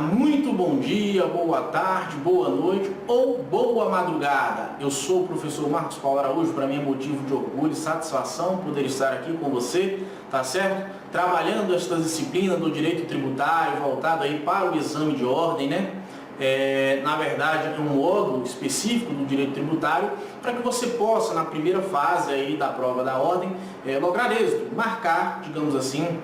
muito bom dia, boa tarde, boa noite ou boa madrugada. Eu sou o professor Marcos Paulo Araújo, para mim é motivo de orgulho e satisfação poder estar aqui com você, tá certo? Trabalhando esta disciplina do direito tributário, voltado aí para o exame de ordem, né? Na verdade, é um módulo específico do direito tributário para que você possa, na primeira fase aí da prova da ordem, lograr êxito, marcar, digamos assim,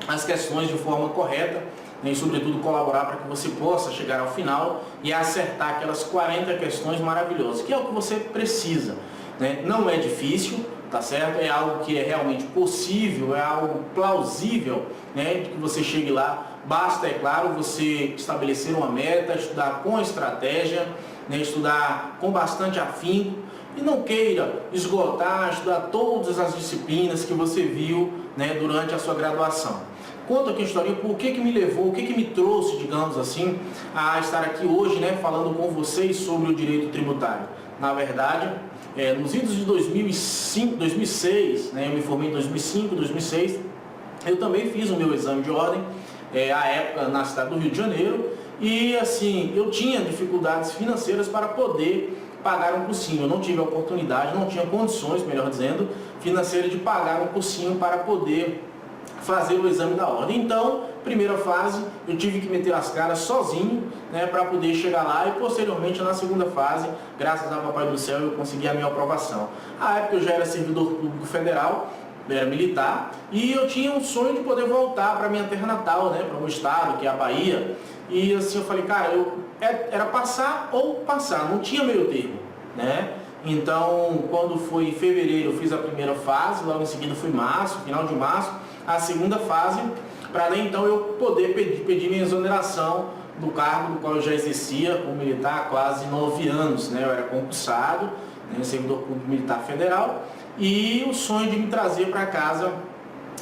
as questões de forma correta, né, e sobretudo colaborar para que você possa chegar ao final e acertar aquelas 40 questões maravilhosas, que é o que você precisa, né? Não é difícil, tá certo? É algo que é realmente possível, é algo plausível, né, de que você chegue lá. Basta, é claro, você estabelecer uma meta, estudar com estratégia, né, estudar com bastante afinco e não queira esgotar, estudar todas as disciplinas que você viu, né, durante a sua graduação. Conto aqui a historinha, por que me levou, o que me trouxe, digamos assim, a estar aqui hoje, né, falando com vocês sobre o direito tributário. Na verdade, nos idos de 2005, 2006, né, eu me formei em 2005, 2006, eu também fiz o meu exame de ordem, à época na cidade do Rio de Janeiro, e assim, eu tinha dificuldades financeiras para poder pagar um cursinho. Eu não tive a oportunidade, não tinha condições, melhor dizendo, financeiras de pagar um cursinho para poder fazer o exame da ordem. Então, primeira fase, eu tive que meter as caras sozinho, né, para poder chegar lá, e posteriormente na segunda fase, graças a Papai do Céu, eu consegui a minha aprovação. À época eu já era servidor público federal, era militar, e eu tinha um sonho de poder voltar para minha terra natal, né, para o meu estado, que é a Bahia. E assim eu falei, cara, era passar ou passar, não tinha meio termo, né? Então, quando foi em fevereiro, eu fiz a primeira fase, logo em seguida foi março, final de março, a segunda fase, para daí então eu poder pedir minha exoneração do cargo do qual eu já exercia como militar há quase 9 anos, né? Eu era concursado, né, servidor público militar federal, e o sonho de me trazer para casa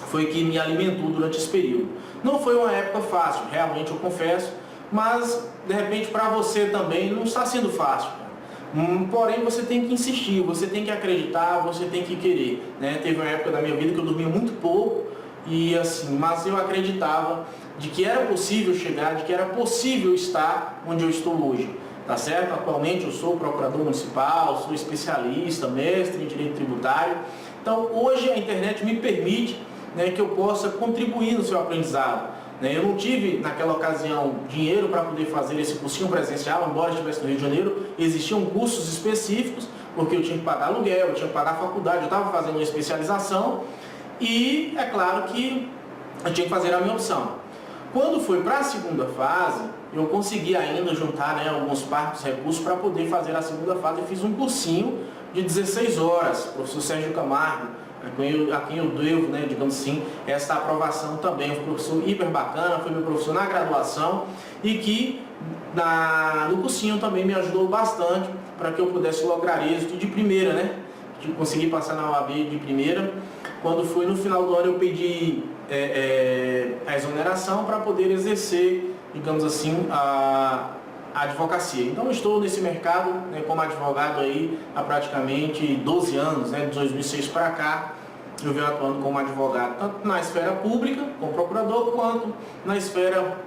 foi que me alimentou durante esse período. Não foi uma época fácil, realmente eu confesso, mas de repente para você também não está sendo fácil. Porém, você tem que insistir, você tem que acreditar, você tem que querer, né? Teve uma época da minha vida que eu dormia muito pouco, e assim, mas eu acreditava de que era possível chegar, de que era possível estar onde eu estou hoje, tá certo? Atualmente eu sou procurador municipal, sou especialista, mestre em direito tributário. Então, hoje a internet me permite, né, que eu possa contribuir no seu aprendizado. Eu não tive, naquela ocasião, dinheiro para poder fazer esse cursinho presencial, embora estivesse no Rio de Janeiro, existiam cursos específicos, porque eu tinha que pagar aluguel, eu tinha que pagar a faculdade, eu estava fazendo uma especialização, e é claro que eu tinha que fazer a minha opção. Quando foi para a segunda fase, eu consegui ainda juntar, né, alguns parcos recursos para poder fazer a segunda fase. Eu fiz um cursinho de 16 horas, professor Sérgio Camargo, a quem eu devo, né, digamos assim, essa aprovação também. Foi um professor hiper bacana, foi meu professor na graduação e que no cursinho também me ajudou bastante para que eu pudesse lograr êxito de primeira, né? De conseguir passar na OAB de primeira. Quando foi no final do ano eu pedi a exoneração para poder exercer, digamos assim, a advocacia. Então eu estou nesse mercado, né, como advogado aí há praticamente 12 anos, né, de 2006 para cá. Eu venho atuando como advogado tanto na esfera pública, como procurador, quanto na esfera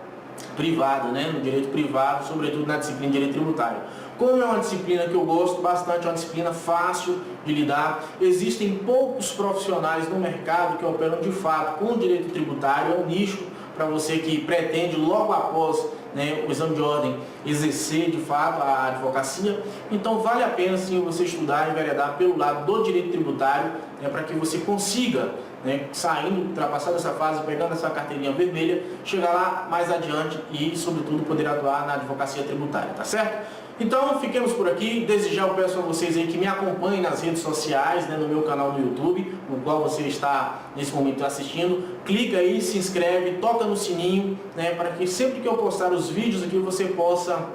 privada, né, no direito privado, sobretudo na disciplina de direito tributário. Como é uma disciplina que eu gosto bastante, é uma disciplina fácil de lidar, existem poucos profissionais no mercado que operam de fato com o direito tributário, é um nicho para você que pretende logo após, né, o exame de ordem exercer de fato a advocacia. Então vale a pena sim você estudar e enveredar pelo lado do direito tributário, né, para que você consiga, né, saindo, ultrapassando essa fase, pegando essa carteirinha vermelha, chegar lá mais adiante e sobretudo poder atuar na advocacia tributária, tá certo? Então, fiquemos por aqui. Desde já eu peço a vocês aí que me acompanhem nas redes sociais, né, no meu canal no YouTube, no qual você está nesse momento assistindo. Clica aí, se inscreve, toca no sininho, né, para que sempre que eu postar os vídeos aqui você possa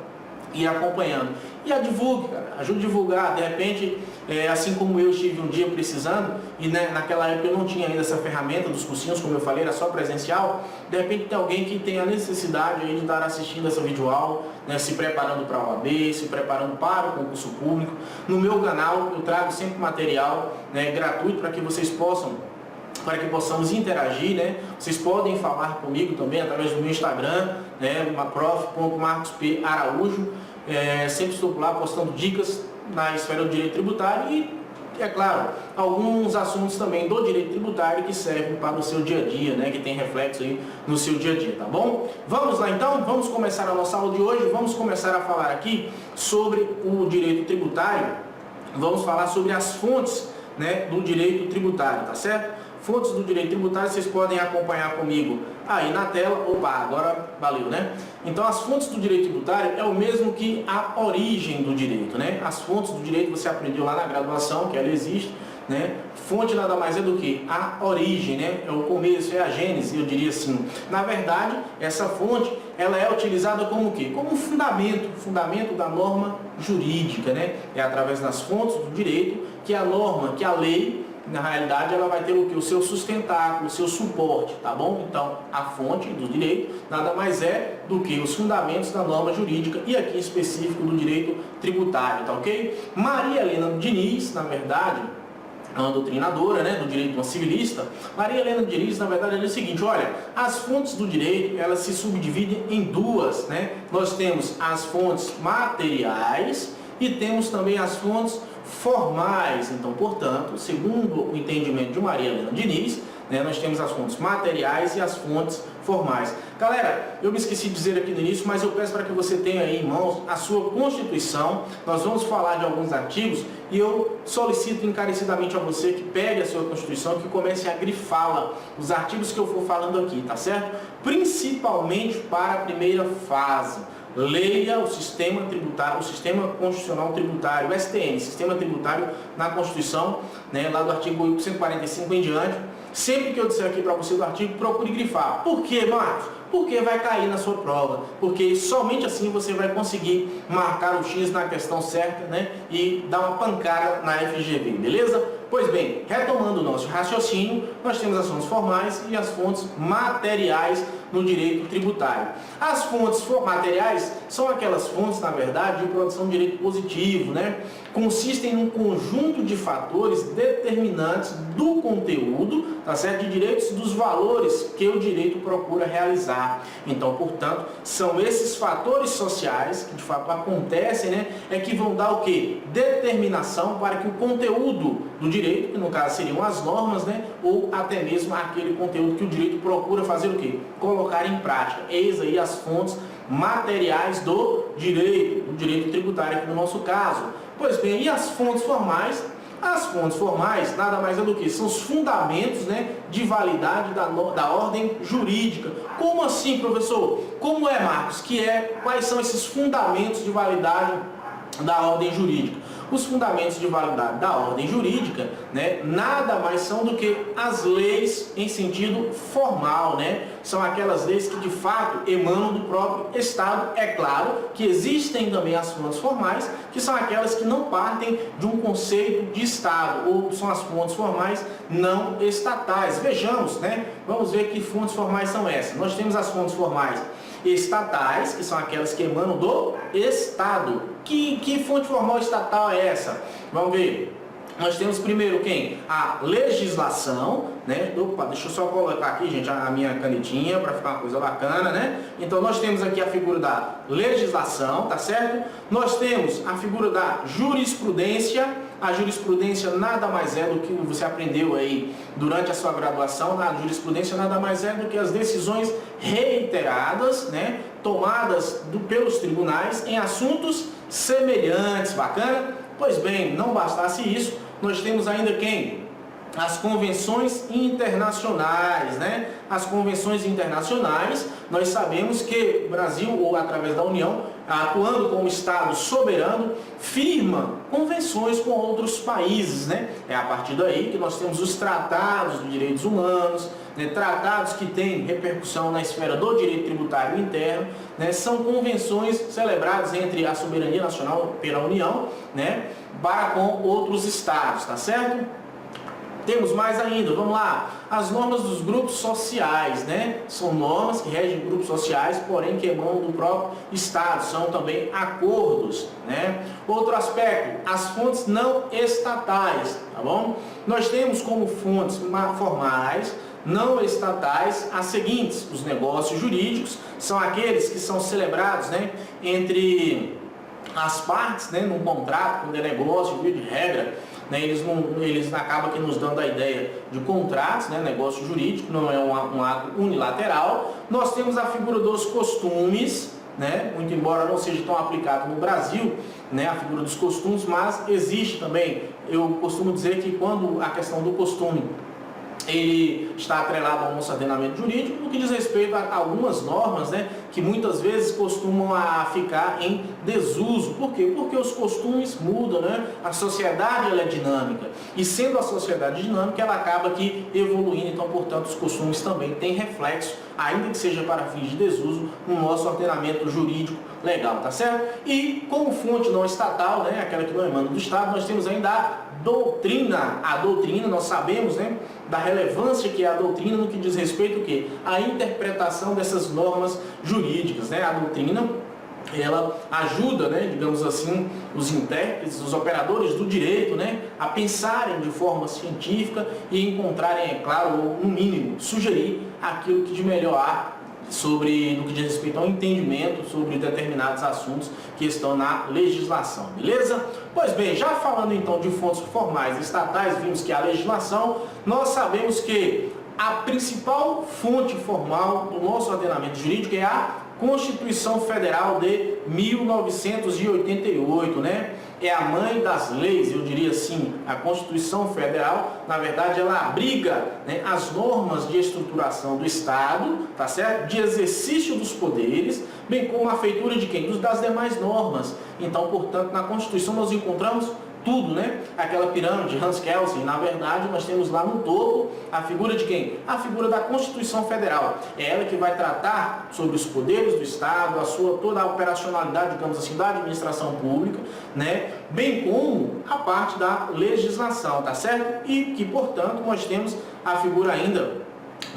ir acompanhando. E divulgue, cara, ajude a divulgar. De repente, assim como eu estive um dia precisando, e né, naquela época eu não tinha ainda essa ferramenta dos cursinhos, como eu falei, era só presencial. De repente tem alguém que tem a necessidade aí de estar assistindo essa videoaula, né, se preparando para a OAB, se preparando para o concurso público. No meu canal eu trago sempre material, né, gratuito para que vocês possamos interagir, né? Vocês podem falar comigo também através do meu Instagram, né, prof.marcos.p.araújo. Sempre estou lá postando dicas na esfera do direito tributário e, é claro, alguns assuntos também do direito tributário que servem para o seu dia a dia, né, que tem reflexo aí no seu dia a dia, tá bom? Vamos lá então, vamos começar a nossa aula de hoje, vamos começar a falar aqui sobre o direito tributário, vamos falar sobre as fontes, né, do direito tributário, tá certo? Fontes do direito tributário, vocês podem acompanhar comigo aí na tela. Opa, agora valeu, né? Então, as fontes do direito tributário é o mesmo que a origem do direito, né? As fontes do direito você aprendeu lá na graduação, que ela existe, né? Fonte nada mais é do que a origem, né? É o começo, é a gênese, eu diria assim. Na verdade, essa fonte, ela é utilizada como o quê? Como um fundamento da norma jurídica, né? É através das fontes do direito que a norma, que a lei, na realidade, ela vai ter o que? O seu sustentáculo, o seu suporte, tá bom? Então, a fonte do direito nada mais é do que os fundamentos da norma jurídica e aqui específico do direito tributário, tá ok? Maria Helena Diniz, na verdade, é uma doutrinadora, né, do direito, uma civilista. Maria Helena Diniz, na verdade, ela diz o seguinte: olha, as fontes do direito, elas se subdividem em duas, né? Nós temos as fontes materiais e temos também as fontes formais. Então, portanto, segundo o entendimento de Maria Helena Diniz, né, nós temos as fontes materiais e as fontes formais. Galera, eu me esqueci de dizer aqui no início, mas eu peço para que você tenha aí em mãos a sua Constituição. Nós vamos falar de alguns artigos e eu solicito encarecidamente a você que pegue a sua Constituição e que comece a grifá-la, os artigos que eu for falando aqui, tá certo? Principalmente para a primeira fase. Leia o sistema tributário, o sistema constitucional tributário, o STN, sistema tributário na Constituição, né, lá do artigo 145 em diante. Sempre que eu disser aqui para você do artigo, procure grifar. Por quê, Marcos? Porque vai cair na sua prova. Porque somente assim você vai conseguir marcar o X na questão certa, né, e dar uma pancada na FGV, beleza? Pois bem, retomando o nosso raciocínio, nós temos as fontes formais e as fontes materiais no direito tributário. As fontes materiais são aquelas fontes, na verdade, de produção de direito positivo, né? Consistem num conjunto de fatores determinantes do conteúdo, tá certo? De direitos e dos valores que o direito procura realizar. Então, portanto, são esses fatores sociais que de fato acontecem, né? É que vão dar o quê? Determinação para que o conteúdo do direito, que no caso seriam as normas, né? Ou até mesmo aquele conteúdo que o direito procura fazer o quê? Colocar em prática. Eis aí as fontes materiais do direito tributário aqui no nosso caso. Pois bem, e as fontes formais? As fontes formais nada mais é do que são os fundamentos, né, de validade da ordem jurídica. Como assim, professor? Como é, Marcos? Quais são esses fundamentos de validade da ordem jurídica? Os fundamentos de validade da ordem jurídica, né, nada mais são do que as leis em sentido formal, né? São aquelas leis que de fato emanam do próprio Estado. É claro que existem também as fontes formais, que são aquelas que não partem de um conceito de Estado, ou são as fontes formais não estatais. Vejamos, né? Vamos ver que fontes formais são essas. Nós temos as fontes formais estatais, que são aquelas que emanam do Estado. Que fonte formal estatal é essa? Vamos ver. Nós temos primeiro quem? A legislação, né? Opa, deixa eu só colocar aqui, gente, a minha canetinha para ficar uma coisa bacana, né? Então nós temos aqui a figura da legislação, tá certo? Nós temos a figura da jurisprudência. A jurisprudência nada mais é do que você aprendeu aí durante a sua graduação. A jurisprudência nada mais é do que as decisões reiteradas, né, tomadas pelos tribunais em assuntos semelhantes. Bacana? Pois bem, não bastasse isso, nós temos ainda quem? As convenções internacionais, né? As convenções internacionais, nós sabemos que o Brasil, ou através da União, atuando como Estado soberano, firma convenções com outros países, né? É a partir daí que nós temos os tratados de direitos humanos, né? Tratados que têm repercussão na esfera do direito tributário interno, né? São convenções celebradas entre a soberania nacional pela União, né, para com outros estados, tá certo? Temos mais ainda, vamos lá, as normas dos grupos sociais, né? São normas que regem grupos sociais, porém que emanam do próprio Estado, são também acordos, né? Outro aspecto, as fontes não estatais, tá bom? Nós temos como fontes formais não estatais as seguintes: os negócios jurídicos são aqueles que são celebrados, né, entre as partes, né, num contrato, quando é negócio, via de regra, né, eles acabam aqui nos dando a ideia de contratos, né, negócio jurídico, não é um ato unilateral. Nós temos a figura dos costumes, né, muito embora não seja tão aplicado no Brasil, né, a figura dos costumes, mas existe também. Eu costumo dizer que quando a questão do costume ele está atrelado ao nosso ordenamento jurídico, no que diz respeito a algumas normas, né, que muitas vezes costumam ficar em desuso. Por quê? Porque os costumes mudam, né? A sociedade ela é dinâmica, e sendo a sociedade dinâmica, ela acaba aqui evoluindo. Então, portanto, os costumes também têm reflexo, ainda que seja para fins de desuso, no nosso ordenamento jurídico legal, tá certo? E como fonte não estatal, né, aquela que não emana do Estado, nós temos ainda a doutrina. A doutrina, nós sabemos, né, da relevância que é a doutrina no que diz respeito ao quê? A interpretação dessas normas jurídicas, né? A doutrina, ela ajuda, né, digamos assim, os intérpretes, os operadores do direito, né, a pensarem de forma científica e encontrarem, é claro, ou no mínimo, sugerir aquilo que de melhor há sobre, no que diz respeito ao entendimento sobre determinados assuntos que estão na legislação, beleza? Pois bem, já falando então de fontes formais estatais, vimos que a legislação, nós sabemos que a principal fonte formal do nosso ordenamento jurídico é a Constituição Federal de 1988, né? É a mãe das leis, eu diria assim. A Constituição Federal, na verdade, ela abriga, né, as normas de estruturação do Estado, tá certo? De exercício dos poderes, bem como a feitura de quem? Das demais normas. Então, portanto, na Constituição nós encontramos tudo, né? Aquela pirâmide Hans Kelsen, na verdade, nós temos lá no topo a figura de quem? A figura da Constituição Federal. É ela que vai tratar sobre os poderes do Estado, toda a operacionalidade, digamos assim, da administração pública, né? Bem como a parte da legislação, tá certo? E que, portanto, nós temos a figura ainda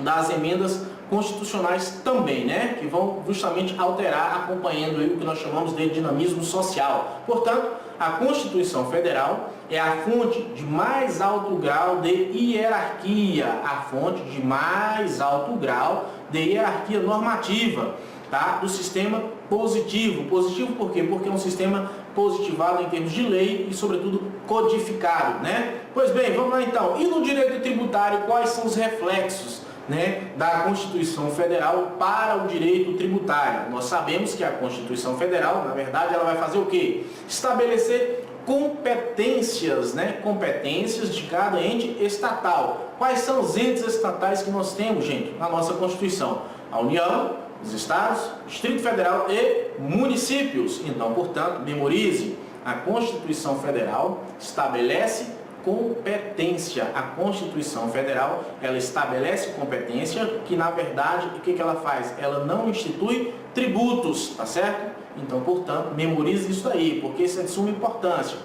das emendas constitucionais também, né, que vão justamente alterar, acompanhando aí o que nós chamamos de dinamismo social. Portanto, a Constituição Federal é a fonte de mais alto grau de hierarquia, a fonte de mais alto grau de hierarquia normativa, tá, do sistema positivo. Positivo por quê? Porque é um sistema positivado em termos de lei e, sobretudo, codificado, né? Pois bem, vamos lá então. E no direito tributário, quais são os reflexos, né, da Constituição Federal para o direito tributário? Nós sabemos que a Constituição Federal, na verdade, ela vai fazer o quê? Estabelecer competências, né, competências de cada ente estatal. Quais são os entes estatais que nós temos, gente, na nossa Constituição? A União, os Estados, Distrito Federal e municípios. Então, portanto, memorize, a Constituição Federal estabelece competência. A Constituição Federal, ela estabelece competência que, na verdade, o que ela faz? Ela não institui tributos, tá certo? Então, portanto, memorize isso aí, porque isso é de suma importância.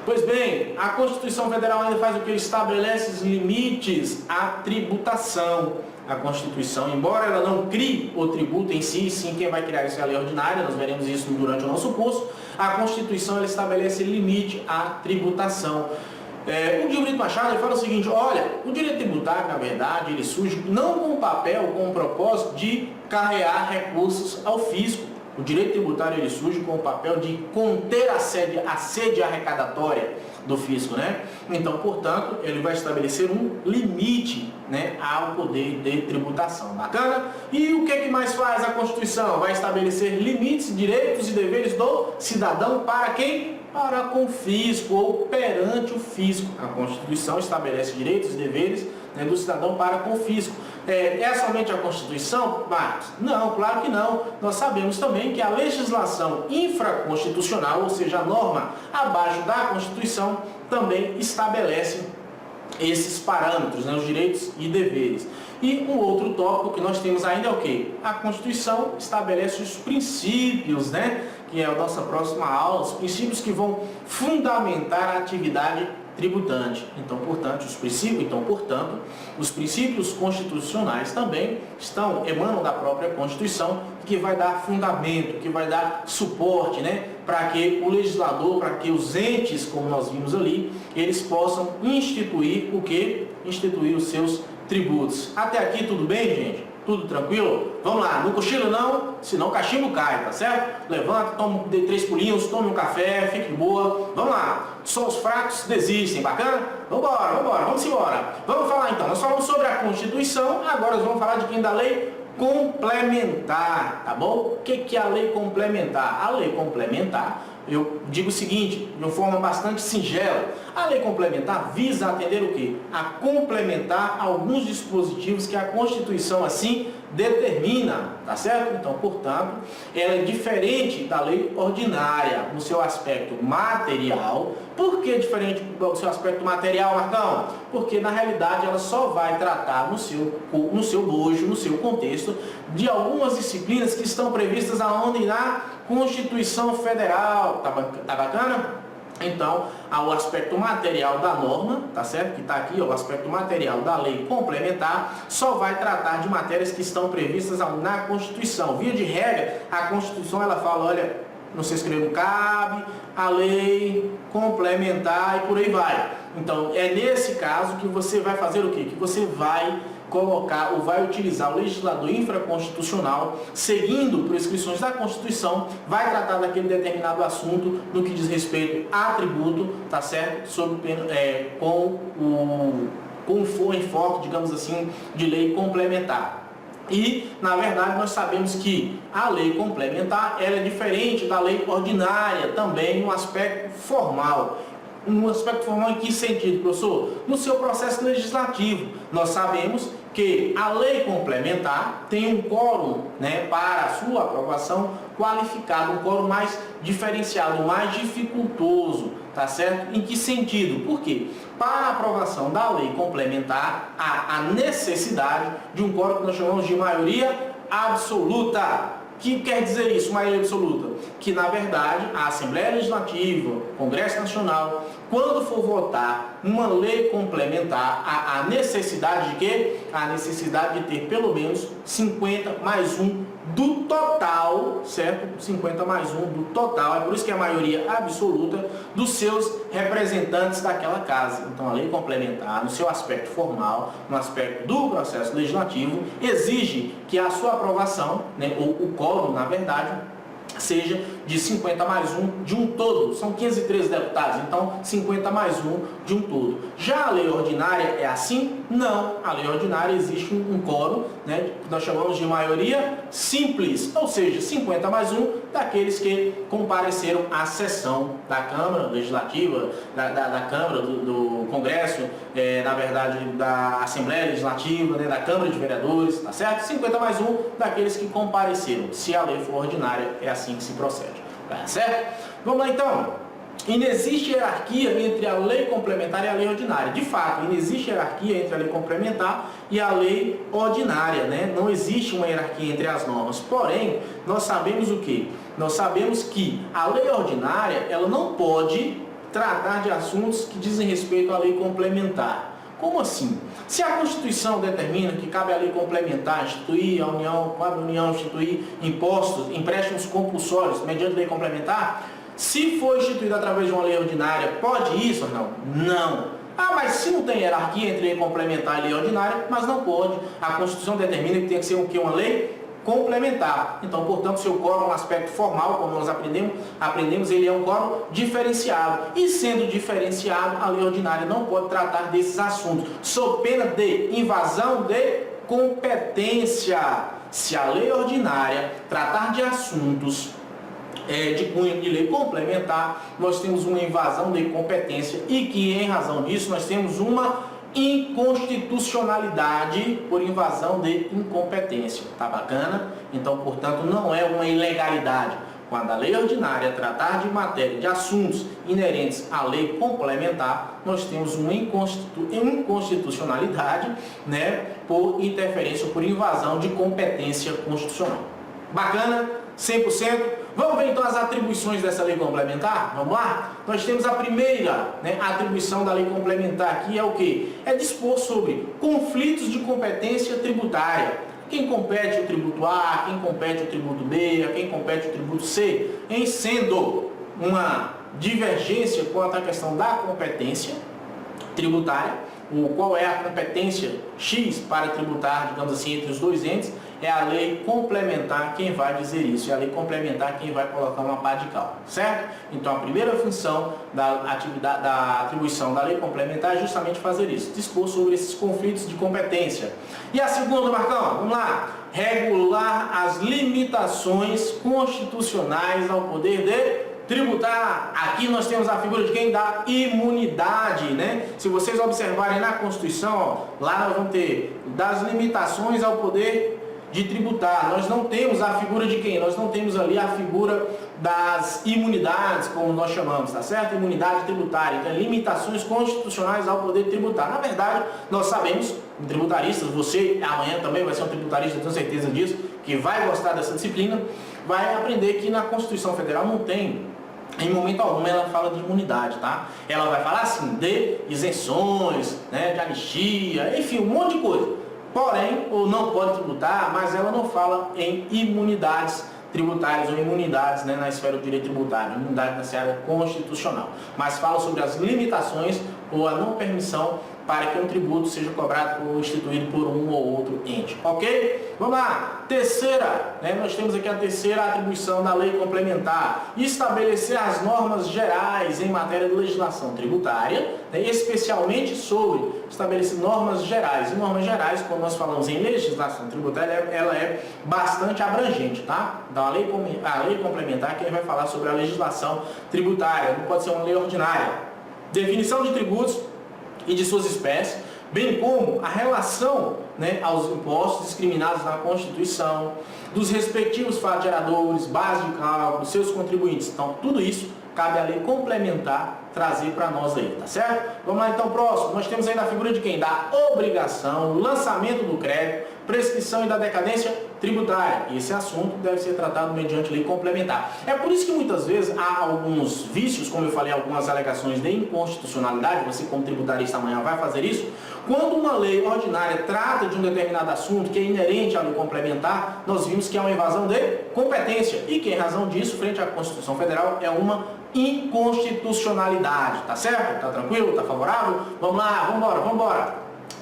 Pois bem, a Constituição Federal ainda faz o que? Estabelece os limites à tributação. A Constituição, embora ela não crie o tributo em si, sim, quem vai criar isso é a lei ordinária, nós veremos isso durante o nosso curso, a Constituição ela estabelece limite à tributação. O Gilberto Machado ele fala o seguinte: olha, o direito tributário, na verdade, ele surge não com o papel, com o propósito de carregar recursos ao fisco. O direito tributário ele surge com o papel de conter a sede arrecadatória do fisco, né? Então, portanto, ele vai estabelecer um limite, né, ao poder de tributação. Bacana? E o que mais faz a Constituição? Vai estabelecer limites, direitos e deveres do cidadão para quem? Para com o fisco ou perante o fisco. A Constituição estabelece direitos e deveres, né, do cidadão para com o fisco. É somente a Constituição, Marcos? Não, claro que não. Nós sabemos também que a legislação infraconstitucional, ou seja, a norma abaixo da Constituição, também estabelece esses parâmetros, né, os direitos e deveres. E um outro tópico que nós temos ainda é o quê? A Constituição estabelece os princípios, né, que é a nossa próxima aula, os princípios que vão fundamentar a atividade tributante. Então, portanto, os princípios constitucionais também emanam da própria Constituição, que vai dar fundamento, que vai dar suporte, né, para que o legislador, para que os entes, como nós vimos ali, eles possam instituir o quê? Instituir os seus tributos. Até aqui tudo bem, gente? Tudo tranquilo? Vamos lá, não cochila não, senão o cachimbo cai, tá certo? Levanta, toma, dê 3 pulinhos, tome um café, fique de boa. Vamos lá, só os fracos desistem, bacana? Vambora, vamos embora. Vamos falar então, nós falamos sobre a Constituição, agora nós vamos falar de quem? Da lei complementar, tá bom? O que é a lei complementar? A lei complementar, eu digo o seguinte, de uma forma bastante singela, a lei complementar visa atender o quê? A complementar alguns dispositivos que a Constituição assim determina, tá certo? Então, portanto, ela é diferente da lei ordinária no seu aspecto material. Por que diferente do seu aspecto material, Marcão? Porque na realidade ela só vai tratar no seu bojo, no seu contexto, de algumas disciplinas que estão previstas aonde? Na Constituição Federal. Tá bacana? Então, o aspecto material da norma, tá certo? Que está aqui, ó, o aspecto material da lei complementar, só vai tratar de matérias que estão previstas na Constituição. Via de regra, a Constituição ela fala, olha, não se escreve, cabe a lei complementar e por aí vai. Então, é nesse caso que você vai fazer o quê? Que você vai colocar ou vai utilizar o legislador infraconstitucional, seguindo prescrições da Constituição, vai tratar daquele determinado assunto no que diz respeito a tributo, tá certo? Com o enfoque, digamos assim, de lei complementar. E, na verdade, nós sabemos que a lei complementar ela é diferente da lei ordinária, também no aspecto formal. No aspecto formal, em que sentido, professor? No seu processo legislativo. Nós sabemos que a lei complementar tem um quórum, né, para a sua aprovação qualificado, um quórum mais diferenciado, mais dificultoso, tá certo? Em que sentido? Por quê? Para a aprovação da lei complementar, há a necessidade de um quórum que nós chamamos de maioria absoluta. O que quer dizer isso, maioria absoluta? Que, na verdade, a Assembleia Legislativa, o Congresso Nacional, quando for votar uma lei complementar, há a necessidade de quê? A necessidade de ter pelo menos 50 mais 1 do total, certo? 50 mais 1 do total, é por isso que é a maioria absoluta dos seus representantes daquela casa. Então, a lei complementar, no seu aspecto formal, no aspecto do processo legislativo, exige que a sua aprovação, né, ou o quórum, na verdade, seja de 50 mais 1 de um todo. São 513 deputados, então 50 mais 1 de um todo. Já a lei ordinária é assim? Não. A lei ordinária existe um quórum, né, que nós chamamos de maioria simples, ou seja, 50 mais 1 daqueles que compareceram à sessão da Câmara Legislativa, da Câmara, do Congresso, na verdade, da Assembleia Legislativa, né, da Câmara de Vereadores, tá certo? 50 mais 1 daqueles que compareceram. Se a lei for ordinária, é assim que se procede, tá certo? Vamos lá então. Inexiste hierarquia entre a lei complementar e a lei ordinária. De fato, inexiste hierarquia entre a lei complementar e a lei ordinária, né? Não existe uma hierarquia entre as normas. Porém, nós sabemos o quê? Nós sabemos que a lei ordinária, ela não pode tratar de assuntos que dizem respeito à lei complementar. Como assim? Se a Constituição determina que cabe à lei complementar instituir a União instituir impostos, empréstimos compulsórios mediante lei complementar, se for instituído através de uma lei ordinária, pode isso ou não? Não. Ah, mas se não tem hierarquia entre lei complementar e lei ordinária, mas não pode. A Constituição determina que tem que ser o quê? Uma lei complementar. Então, portanto, seu quórum, um aspecto formal, como nós aprendemos, ele é um quórum diferenciado. E sendo diferenciado, a lei ordinária não pode tratar desses assuntos, sob pena de invasão de competência. Se a lei ordinária tratar de assuntos de cunho de lei complementar, nós temos uma invasão de competência e que, em razão disso, nós temos uma inconstitucionalidade por invasão de incompetência. Tá bacana? Então, portanto, não é uma ilegalidade. Quando a lei ordinária tratar de matéria, de assuntos inerentes à lei complementar, nós temos uma inconstitucionalidade, né, por interferência, por invasão de competência constitucional. Bacana? 100%? Vamos ver então as atribuições dessa lei complementar? Vamos lá? Nós temos a primeira, né, atribuição da lei complementar, que é o quê? É dispor sobre conflitos de competência tributária. Quem compete o tributo A, quem compete o tributo B, a quem compete o tributo C, em sendo uma divergência quanto à questão da competência tributária, qual é a competência X para tributar, digamos assim, entre os dois entes, é a lei complementar quem vai dizer isso, é a lei complementar quem vai colocar uma pá de cal, certo? Então a primeira função da atribuição da lei complementar é justamente fazer isso, dispor sobre esses conflitos de competência. E a segunda, Marcão, vamos lá, regular as limitações constitucionais ao poder de tributar. Aqui nós temos a figura de quem? Da imunidade, né? Se vocês observarem na Constituição, ó, lá nós vamos ter das limitações ao poder de tributar. Nós não temos a figura de quem? Nós não temos ali a figura das imunidades, como nós chamamos, tá certo? Imunidade tributária. Então, limitações constitucionais ao poder tributar. Na verdade, nós sabemos, tributaristas, você amanhã também vai ser um tributarista, tenho certeza disso, que vai gostar dessa disciplina, vai aprender que na Constituição Federal não tem, em momento algum, ela fala de imunidade, tá? Ela vai falar assim, de isenções, né, de anistia, enfim, um monte de coisa. Porém, ou não pode tributar, mas ela não fala em imunidades tributárias ou imunidades, né, na esfera do direito tributário, imunidade na esfera constitucional. Mas fala sobre as limitações ou a não permissão para que um tributo seja cobrado ou instituído por um ou outro ente. Ok? Vamos lá. Terceira, né, nós temos aqui a terceira atribuição da lei complementar. Estabelecer as normas gerais em matéria de legislação tributária, né, especialmente sobre estabelecer normas gerais. E normas gerais, quando nós falamos em legislação tributária, ela é bastante abrangente, tá? Então a lei complementar quem vai falar sobre a legislação tributária, não pode ser uma lei ordinária. Definição de tributos e de suas espécies, bem como a relação, né, aos impostos discriminados na Constituição, dos respectivos fatos geradores, base de cálculo, seus contribuintes. Então, tudo isso cabe à lei complementar trazer para nós aí, tá certo? Vamos lá então, próximo. Nós temos aí a figura de quem? Da obrigação, lançamento do crédito, prescrição e da decadência tributária. E esse assunto deve ser tratado mediante lei complementar. É por isso que muitas vezes há alguns vícios, como eu falei, algumas alegações de inconstitucionalidade, você como tributarista amanhã vai fazer isso. Quando uma lei ordinária trata de um determinado assunto que é inerente à lei complementar, nós vimos que é uma invasão de competência. E que em razão disso, frente à Constituição Federal, é uma inconstitucionalidade, tá certo? Tá tranquilo? Tá favorável? Vamos lá, vamos embora.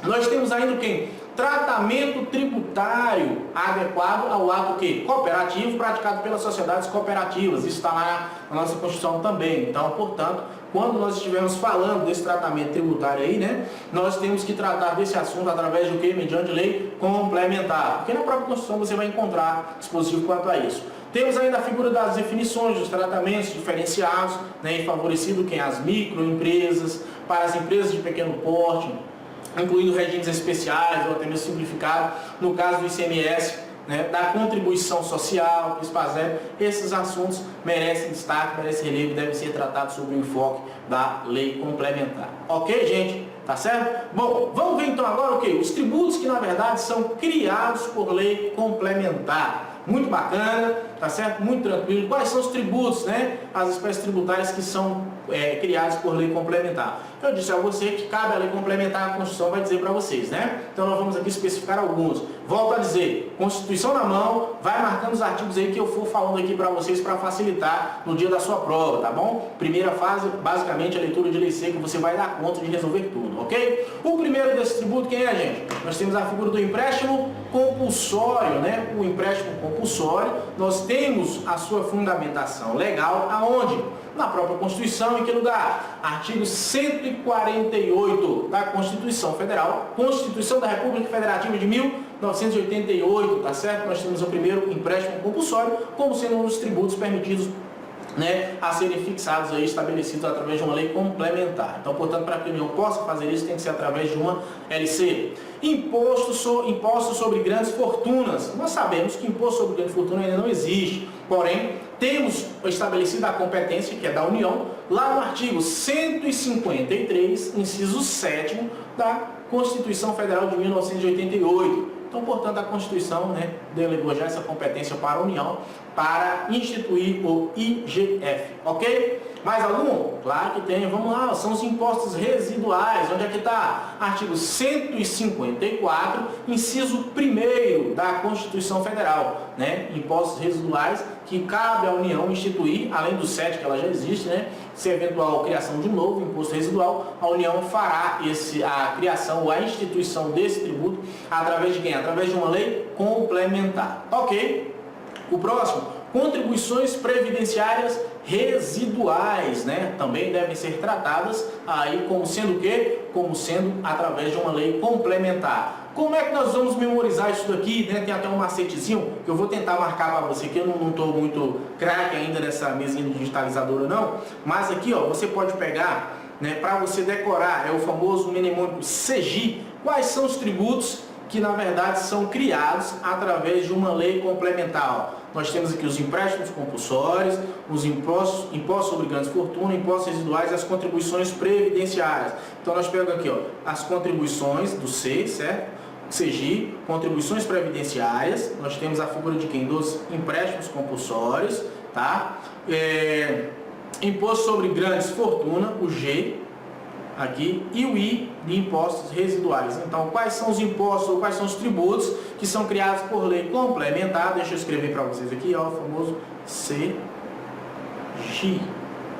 Nós temos ainda o quê? Tratamento tributário adequado ao ato que? Cooperativo praticado pelas sociedades cooperativas. Isso está lá na nossa Constituição também. Então, portanto, quando nós estivermos falando desse tratamento tributário aí, né, nós temos que tratar desse assunto através do que? Mediante lei complementar. Porque na própria Constituição você vai encontrar dispositivo quanto a isso. Temos ainda a figura das definições dos tratamentos diferenciados, né, e favorecido quem? As microempresas, para as empresas de pequeno porte, incluindo regimes especiais ou até mesmo simplificado, no caso do ICMS, né, da contribuição social, PIS/PASEP. Esses assuntos merecem destaque, merecem relevo e devem ser tratados sob o enfoque da lei complementar. Ok, gente? Tá certo? Bom, vamos ver então agora o que? Os tributos que na verdade são criados por lei complementar. Muito bacana, tá certo? Muito tranquilo. Quais são os tributos, né? As espécies tributárias que são criadas por lei complementar. Eu disse a você que cabe a lei complementar, a Constituição vai dizer para vocês, né? Então nós vamos aqui especificar alguns. Volto a dizer, Constituição na mão, vai marcando os artigos aí que eu for falando aqui para vocês para facilitar no dia da sua prova, tá bom? Primeira fase, basicamente a leitura de lei seca, você vai dar conta de resolver tudo, ok? O primeiro desse tributo, quem é, gente? Nós temos a figura do empréstimo compulsório, né? O empréstimo compulsório, nós temos a sua fundamentação legal, aonde? Na própria Constituição, em que lugar? Artigo 148 da Constituição Federal, Constituição da República Federativa de 1988, tá certo? Nós temos o primeiro empréstimo compulsório, como sendo um dos tributos permitidos, né, a serem fixados aí, estabelecidos através de uma lei complementar. Então, portanto, para que a União possa fazer isso, tem que ser através de uma LC. Imposto sobre grandes fortunas. Nós sabemos que imposto sobre grande fortuna ainda não existe, porém, temos estabelecida a competência, que é da União, lá no artigo 153, inciso 7º da Constituição Federal de 1988. Então, portanto, a Constituição, né, delegou já essa competência para a União para instituir o IGF, ok? Mais algum? Claro que tem. Vamos lá, são os impostos residuais. Onde é que está? Artigo 154, inciso 1º da Constituição Federal, né? Impostos residuais que cabe à União instituir, além dos 7 que ela já existe, né? Se eventual criação de um novo imposto residual, a União fará a criação ou a instituição desse tributo através de quem? Através de uma lei complementar. Ok? O próximo, contribuições previdenciárias residuais, né? Também devem ser tratadas aí como sendo o quê? Como sendo através de uma lei complementar. Como é que nós vamos memorizar isso daqui, né? Tem até um macetezinho que eu vou tentar marcar para você, que eu não estou muito craque ainda nessa mesinha digitalizadora não, mas aqui, ó, você pode pegar, né, para você decorar, é o famoso mnemônico CGI, quais são os tributos que na verdade são criados através de uma lei complementar. Nós temos aqui os empréstimos compulsórios, os impostos sobre grandes fortunas, impostos residuais e as contribuições previdenciárias. Então nós pegamos aqui, ó, as contribuições do C, certo? CGI, contribuições previdenciárias, nós temos a figura de quem? Dos empréstimos compulsórios, tá? Imposto sobre grandes fortunas, o G, aqui, e o I de impostos residuais. Então, quais são os impostos ou quais são os tributos que são criados por lei complementar? Deixa eu escrever para vocês aqui, ó, o famoso CGI.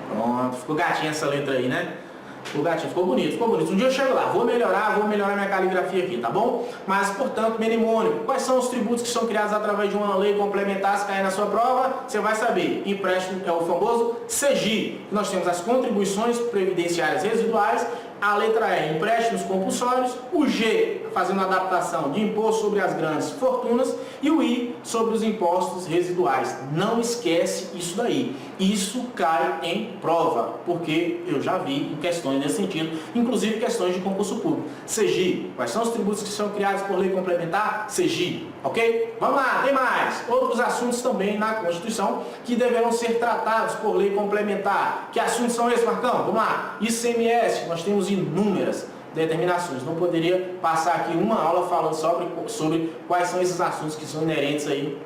Pronto, ficou gatinha essa letra aí, né? Ficou gatinho, ficou bonito, ficou bonito. Um dia eu chego lá, vou melhorar minha caligrafia aqui, tá bom? Mas, portanto, mnemônico, quais são os tributos que são criados através de uma lei complementar? Se cair na sua prova, você vai saber. Empréstimo é o famoso CGI. Nós temos as contribuições previdenciárias residuais, a letra E, empréstimos compulsórios, o G, fazendo a adaptação de imposto sobre as grandes fortunas, e o I, sobre os impostos residuais. Não esquece isso daí. Isso cai em prova, porque eu já vi em questões nesse sentido, inclusive questões de concurso público. CGI, quais são os tributos que são criados por lei complementar? CGI, ok? Vamos lá, tem mais. Outros assuntos também na Constituição que deverão ser tratados por lei complementar. Que assuntos são esses, Marcão? Vamos lá. ICMS, nós temos inúmeras determinações. Não poderia passar aqui uma aula falando sobre quais são esses assuntos que são inerentes aí,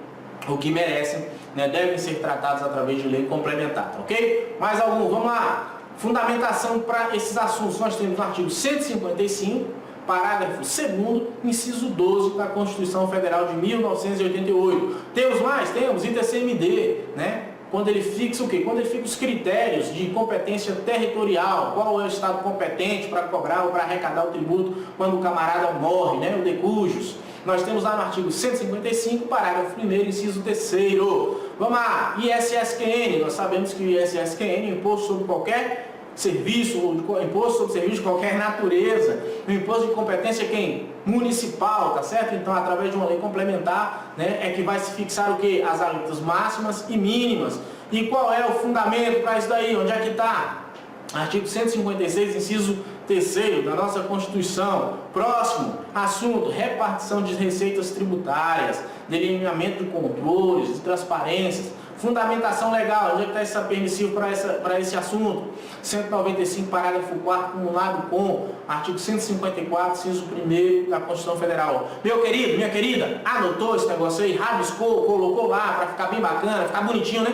o que merecem, né, devem ser tratados através de lei complementar, ok? Mais algum? Vamos lá. Fundamentação para esses assuntos. Nós temos no artigo 155, parágrafo 2º, inciso 12 da Constituição Federal de 1988. Temos mais? Temos ITCMD, né? Quando ele fixa o quê? Quando ele fixa os critérios de competência territorial, qual é o estado competente para cobrar ou para arrecadar o tributo quando o camarada morre, né? O de cujos. Nós temos lá no artigo 155, parágrafo 1º, inciso 3º. Vamos lá, ISSQN, nós sabemos que o ISSQN é imposto sobre qualquer serviço, imposto sobre serviço de qualquer natureza. O imposto de competência é quem? Municipal, tá certo? Então, através de uma lei complementar, né, é que vai se fixar o quê? As alíquotas máximas e mínimas. E qual é o fundamento para isso daí? Onde é que está? Artigo 156, inciso 3º da nossa Constituição. Próximo assunto, repartição de receitas tributárias, delineamento de controles, de transparências, fundamentação legal, onde é que está esse permissivo para esse assunto? 195, parágrafo 4º, acumulado com artigo 154, inciso 1º da Constituição Federal. Meu querido, minha querida, anotou esse negócio aí, rabiscou, colocou lá para ficar bem bacana, ficar bonitinho, né?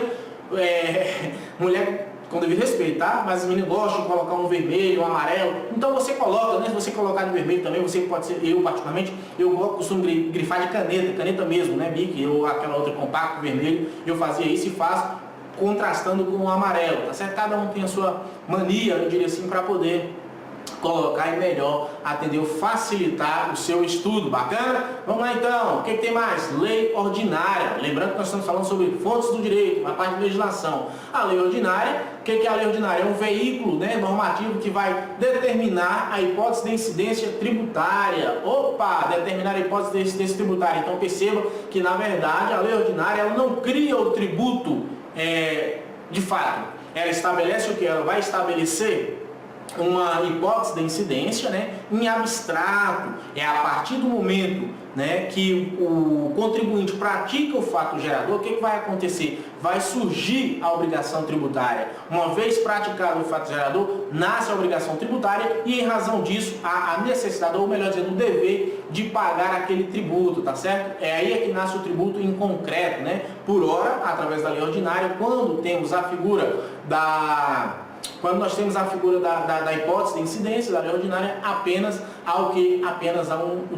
Mulher com devido respeito, tá? Mas os meninos gostam de colocar um vermelho, um amarelo. Então você coloca, né? Se você colocar de vermelho também, você pode ser, eu particularmente, eu costumo grifar de caneta mesmo, né? Bic, ou aquela outra compacto, vermelho. Eu fazia isso e faço contrastando com o amarelo, tá certo? Cada um tem a sua mania, eu diria assim, para poder colocar e melhor atender, facilitar o seu estudo. Bacana? Vamos lá então, o que tem mais? Lei ordinária. Lembrando que nós estamos falando sobre fontes do direito, uma parte de legislação. A lei ordinária, o que é a lei ordinária? É um veículo, né, normativo que vai determinar a hipótese de incidência tributária. Opa, determinar a hipótese de incidência tributária. Então perceba que na verdade a lei ordinária ela não cria o tributo de fato. Ela estabelece o que? Ela vai estabelecer uma hipótese de incidência, né, em abstrato. É a partir do momento, né, que o contribuinte pratica o fato gerador, o que vai acontecer? Vai surgir a obrigação tributária. Uma vez praticado o fato gerador, nasce a obrigação tributária e, em razão disso, há a necessidade, ou melhor dizendo, o dever de pagar aquele tributo, tá certo? É aí que nasce o tributo em concreto, né? Por hora, através da lei ordinária, quando temos a figura quando nós temos a figura da hipótese de incidência da lei ordinária, apenas há o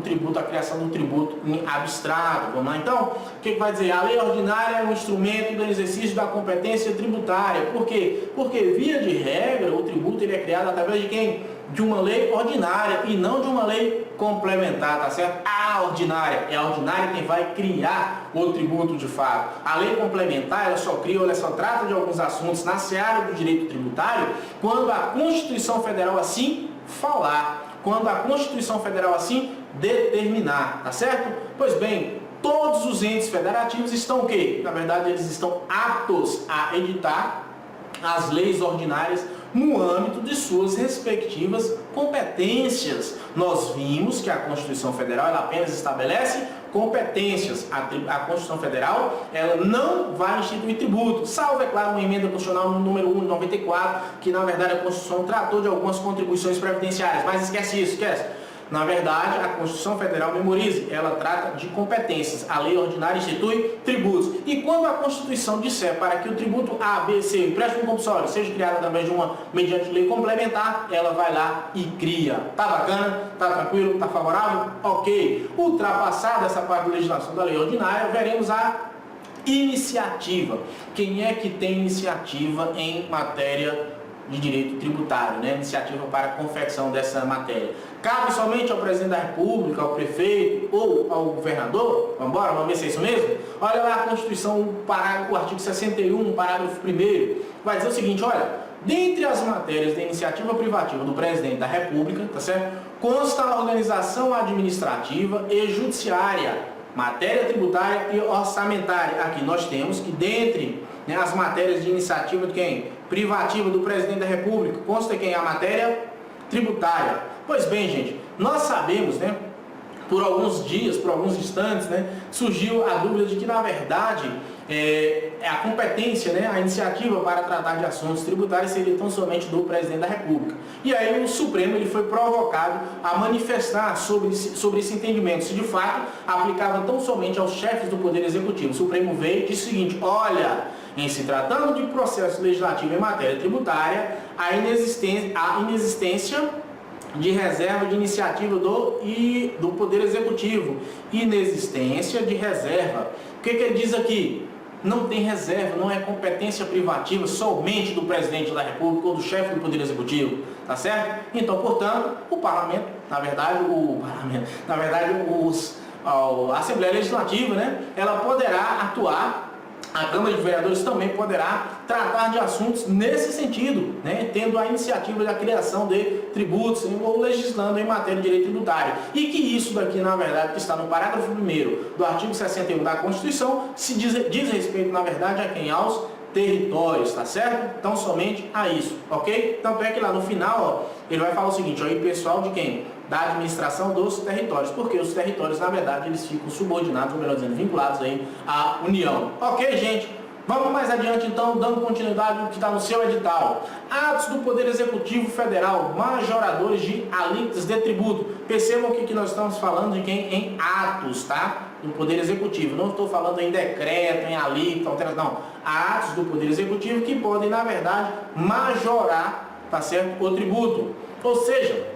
tributo, a criação do tributo em abstrato. Vamos lá então? O que vai dizer? A lei ordinária é um instrumento do exercício da competência tributária. Por quê? Porque, via de regra, o tributo ele é criado através de quem? De uma lei ordinária e não de uma lei complementar, tá certo? A ordinária é a ordinária quem vai criar o tributo de fato. A lei complementar, ela só trata de alguns assuntos na seara do direito tributário quando a Constituição Federal assim falar, quando a Constituição Federal assim determinar, tá certo? Pois bem, todos os entes federativos estão o quê? Na verdade, eles estão aptos a editar as leis ordinárias no âmbito de suas respectivas competências. Nós vimos que a Constituição Federal ela apenas estabelece competências. A Constituição Federal ela não vai instituir tributo, salvo, é claro, uma emenda constitucional número 1 de 94, que na verdade a Constituição tratou de algumas contribuições previdenciárias, mas esquece isso, esquece. Na verdade, a Constituição Federal, memorize, ela trata de competências. A lei ordinária institui tributos. E quando a Constituição disser para que o tributo A, B, C, empréstimo compulsório, seja criado através de mediante lei complementar, ela vai lá e cria. Tá bacana? Tá tranquilo? Tá favorável? Ok. Ultrapassada essa parte da legislação da lei ordinária, veremos a iniciativa. Quem é que tem iniciativa em matéria de direito tributário, né? Iniciativa para a confecção dessa matéria? Cabe somente ao presidente da República, ao prefeito ou ao governador? Vamos embora? Vamos ver se é isso mesmo? Olha lá a Constituição, o artigo 61, parágrafo 1º, vai dizer o seguinte, olha, dentre as matérias de iniciativa privativa do presidente da República, tá certo? Consta a organização administrativa e judiciária, matéria tributária e orçamentária. Aqui nós temos que dentre as matérias de iniciativa de quem? Privativa do presidente da República, consta quem? A matéria tributária. Pois bem, gente, nós sabemos, né, por alguns dias, por alguns instantes, né, surgiu a dúvida de que, na verdade, a competência, né, a iniciativa para tratar de assuntos tributários seria tão somente do presidente da República. E aí o Supremo ele foi provocado a manifestar sobre esse entendimento, se de fato aplicava tão somente aos chefes do Poder Executivo. O Supremo veio e disse o seguinte, olha, em se tratando de processo legislativo em matéria tributária, a inexistência de reserva de iniciativa do Poder Executivo. Inexistência de reserva. O que ele diz aqui? Não tem reserva, não é competência privativa somente do presidente da República ou do chefe do Poder Executivo, tá certo? Então, portanto, o parlamento, a Assembleia Legislativa, né, ela poderá atuar. A Câmara de Vereadores também poderá tratar de assuntos nesse sentido, né, tendo a iniciativa da criação de tributos ou legislando em matéria de direito tributário. E que isso daqui, na verdade, que está no parágrafo 1º do artigo 61 da Constituição, se diz respeito, na verdade, a quem? Aos territórios, tá certo? Então, somente a isso, ok? Tanto é que lá no final, ó, ele vai falar o seguinte, ó, e pessoal de quem? Da administração dos territórios, porque os territórios, na verdade, eles ficam subordinados, ou melhor dizendo, vinculados aí à União. Ok, gente? Vamos mais adiante, então, dando continuidade ao que está no seu edital. Atos do Poder Executivo Federal, majoradores de alíquotas de tributo. Percebam que nós estamos falando de quem? Em atos, tá? Do Poder Executivo. Não estou falando em decreto, em alíquota, alteração, não. Atos do Poder Executivo que podem, na verdade, majorar, tá certo? O tributo. Ou seja,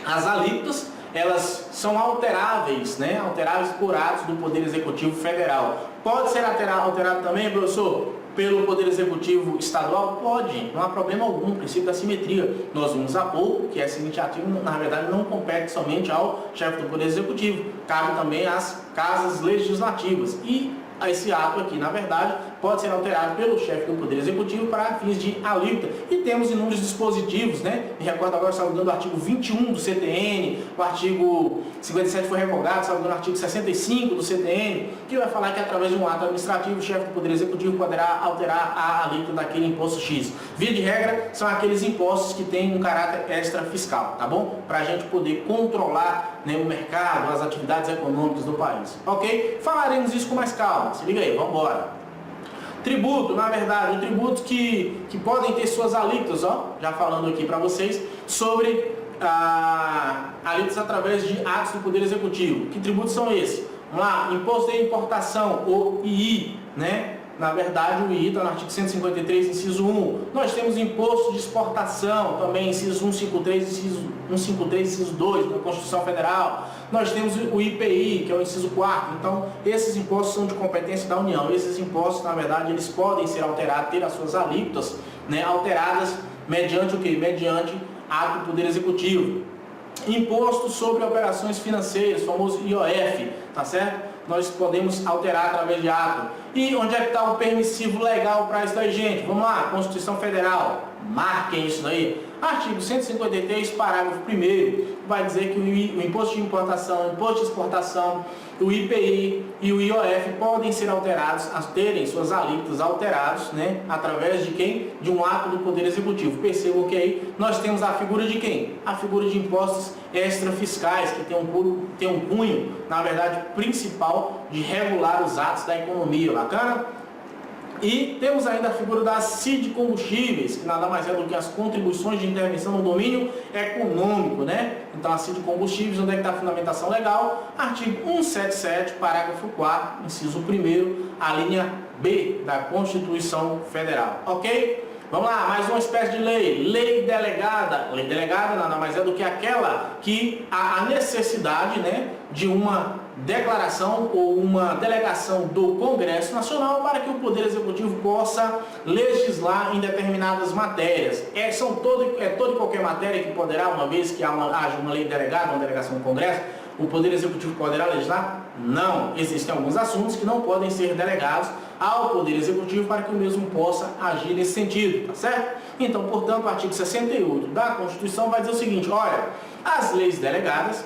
as alíquotas, elas são alteráveis, né? Alteráveis por atos do Poder Executivo Federal. Pode ser alterado também, professor, pelo Poder Executivo Estadual? Pode, não há problema algum, princípio da simetria. Nós vimos há pouco que essa iniciativa, na verdade, não compete somente ao chefe do Poder Executivo, cabe também às casas legislativas. E esse ato aqui, na verdade, pode ser alterado pelo chefe do Poder Executivo para fins de alíquota. E temos inúmeros dispositivos, né? Me recordo agora, salvo engano, do artigo 21 do CTN, o artigo 57 foi revogado, salvo engano, o artigo 65 do CTN, que vai falar que através de um ato administrativo, o chefe do Poder Executivo poderá alterar a alíquota daquele imposto X. Via de regra, são aqueles impostos que têm um caráter extra fiscal, tá bom? Para a gente poder controlar, né, o mercado, as atividades econômicas do país. Ok? Falaremos isso com mais calma. Se liga aí, vamos embora. Tributo, na verdade, tributos que podem ter suas alíquotas, ó, já falando aqui para vocês, sobre alíquotas através de atos do Poder Executivo. Que tributos são esses? Vamos lá, Imposto de Importação, ou II, né? Na verdade, o II está no artigo 153, inciso 1. Nós temos Imposto de Exportação, também inciso 153, inciso 2 da Constituição Federal. Nós temos o IPI, que é o inciso 4. Então, esses impostos são de competência da União. Esses impostos, na verdade, eles podem ser alterados, ter as suas alíquotas, né, alteradas mediante o quê? Mediante ato do Poder Executivo. Imposto sobre operações financeiras, famoso IOF, tá certo? Nós podemos alterar através de ato. E onde é que está o permissivo legal para isso daí, gente? Vamos lá, Constituição Federal, marquem isso daí. Artigo 153, parágrafo 1º, vai dizer que o Imposto de Importação, o Imposto de Exportação, o IPI e o IOF podem ser alterados, a terem suas alíquotas alterados, né? Através de quem? De um ato do Poder Executivo. Percebam que aí nós temos a figura de quem? A figura de impostos extrafiscais, que tem um cunho, na verdade, principal de regular os atos da economia. Bacana? E temos ainda a figura da CID Combustíveis, que nada mais é do que as contribuições de intervenção no domínio econômico, né? Então, a CID Combustíveis, onde é que está a fundamentação legal? Artigo 177, parágrafo 4º, inciso 1º, a linha B da Constituição Federal. Ok? Vamos lá, mais uma espécie de lei. Lei delegada. Lei delegada nada mais é do que aquela que há a necessidade, né, de uma declaração ou uma delegação do Congresso Nacional para que o Poder Executivo possa legislar em determinadas matérias. Toda e qualquer matéria que poderá, uma vez que haja uma lei delegada, uma delegação do Congresso, o Poder Executivo poderá legislar? Não. Existem alguns assuntos que não podem ser delegados ao Poder Executivo para que o mesmo possa agir nesse sentido, tá certo? Então, portanto, o artigo 68 da Constituição vai dizer o seguinte: olha, as leis delegadas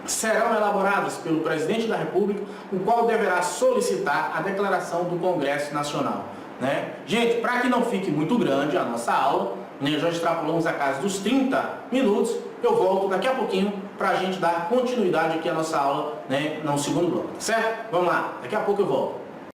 serão elaboradas pelo Presidente da República, o qual deverá solicitar a declaração do Congresso Nacional, né? Gente, para que não fique muito grande a nossa aula, né, já extrapolamos a casa dos 30 minutos, eu volto daqui a pouquinho para a gente dar continuidade aqui à nossa aula, né, no segundo bloco, tá certo? Vamos lá, daqui a pouco eu volto.